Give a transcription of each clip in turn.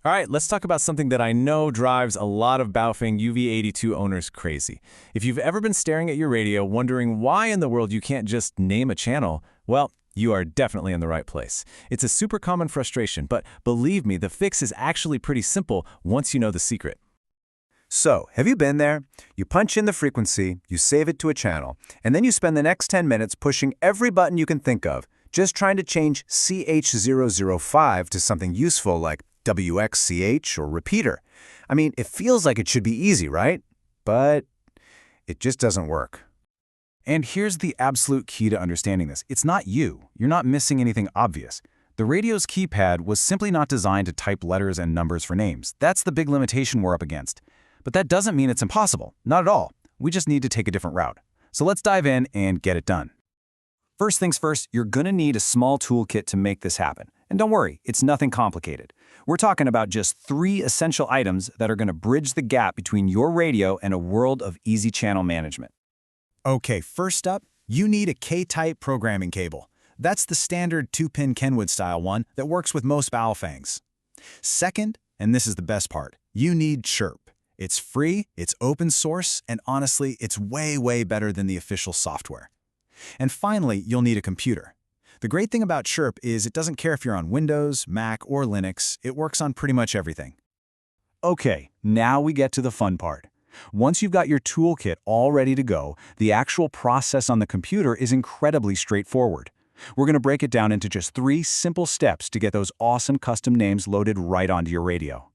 All right, let's talk about something that I know drives a lot of Baofeng UV82 owners crazy. If you've ever been staring at your radio wondering why in the world you can't just name a channel, well, you are definitely in the right place. It's a super common frustration, but believe me, the fix is actually pretty simple once you know the secret. So, have you been there? You punch in the frequency, you save it to a channel, and then you spend the next 10 minutes pushing every button you can think of, just trying to change CH005 to something useful like WXCH or repeater. I mean, it feels like it should be easy, right? But it just doesn't work. And here's the absolute key to understanding this. It's not you. You're not missing anything obvious. The radio's keypad was simply not designed to type letters and numbers for names. That's the big limitation we're up against. But that doesn't mean it's impossible. Not at all. We just need to take a different route. So let's dive in and get it done. First things first, you're going to need a small toolkit to make this happen. And don't worry, it's nothing complicated. We're talking about just 3 essential items that are going to bridge the gap between your radio and a world of easy channel management. Okay, first up, you need a K-type programming cable. That's the standard 2-pin Kenwood-style one that works with most Baofengs. Second, and this is the best part, you need Chirp. It's free, it's open source, and honestly, it's way better than the official software. And finally, you'll need a computer. The great thing about Chirp is it doesn't care if you're on Windows, Mac, or Linux. It works on pretty much everything. Okay, now we get to the fun part. Once you've got your toolkit all ready to go, the actual process on the computer is incredibly straightforward. We're going to break it down into just 3 simple steps to get those awesome custom names loaded right onto your radio.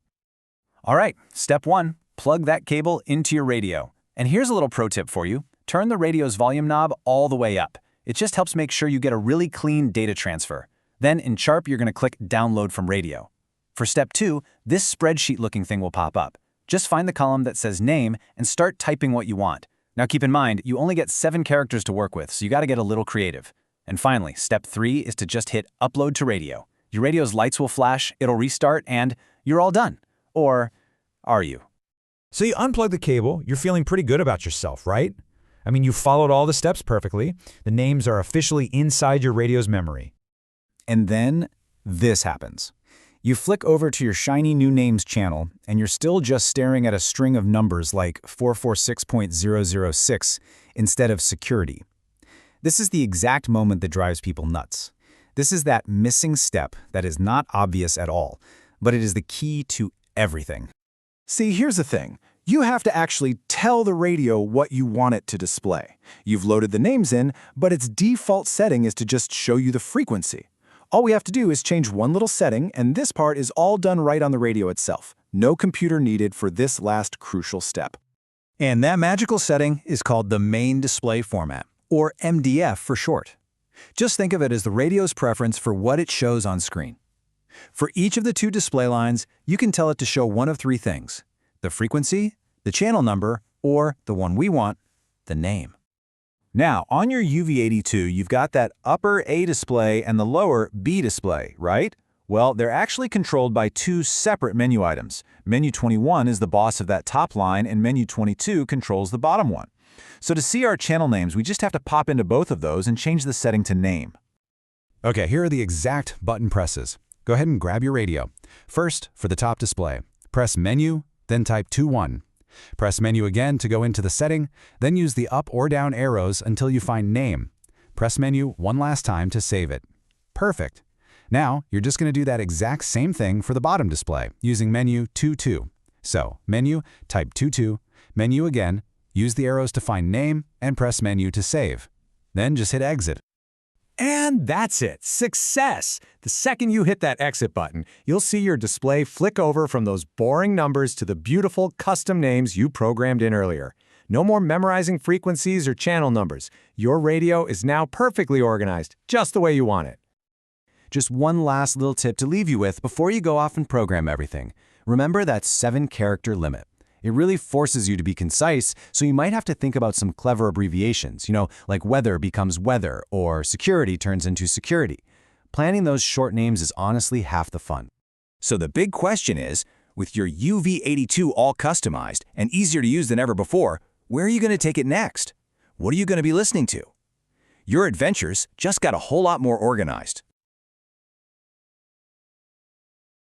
All right, step 1, plug that cable into your radio. And here's a little pro tip for you. Turn the radio's volume knob all the way up. It just helps make sure you get a really clean data transfer. Then in Sharp, you're going to click Download from Radio. For step 2, this spreadsheet-looking thing will pop up. Just find the column that says Name and start typing what you want. Now keep in mind, you only get 7 characters to work with, so you got to get a little creative. And finally, step 3 is to just hit Upload to Radio. Your radio's lights will flash, it'll restart, and you're all done. Or are you? So you unplug the cable, you're feeling pretty good about yourself, right? I mean, you followed all the steps perfectly. The names are officially inside your radio's memory. And then this happens. You flick over to your shiny new names channel, and you're still just staring at a string of numbers like 446.006 instead of security. This is the exact moment that drives people nuts. This is that missing step that is not obvious at all, but it is the key to everything. See, here's the thing. You have to actually tell the radio what you want it to display. You've loaded the names in, but its default setting is to just show you the frequency. All we have to do is change one little setting, and this part is all done right on the radio itself. No computer needed for this last crucial step. And that magical setting is called the main display format, or MDF for short. Just think of it as the radio's preference for what it shows on screen. For each of the 2 display lines, you can tell it to show one of 3 things: the frequency, the channel number, or the one we want, the name. Now, on your UV82, you've got that upper A display and the lower B display, right? Well, they're actually controlled by 2 separate menu items. Menu 21 is the boss of that top line, and menu 22 controls the bottom one. So to see our channel names, we just have to pop into both of those and change the setting to name. Okay, here are the exact button presses. Go ahead and grab your radio. First, for the top display, press Menu, then type 21. Press Menu again to go into the setting, then use the up or down arrows until you find Name. Press Menu one last time to save it. Perfect. Now, you're just going to do that exact same thing for the bottom display, using Menu 22. So, Menu, type 22, Menu again, use the arrows to find Name, and press Menu to save. Then just hit Exit. And that's it. Success! The second you hit that exit button, you'll see your display flick over from those boring numbers to the beautiful custom names you programmed in earlier. No more memorizing frequencies or channel numbers. Your radio is now perfectly organized, just the way you want it. Just one last little tip to leave you with before you go off and program everything. Remember that 7-character limit. It really forces you to be concise, so you might have to think about some clever abbreviations, like weather becomes weather, or security turns into security. Planning those short names is honestly half the fun. So the big question is, with your UV82 all customized and easier to use than ever before, where are you going to take it next? What are you going to be listening to? Your adventures just got a whole lot more organized.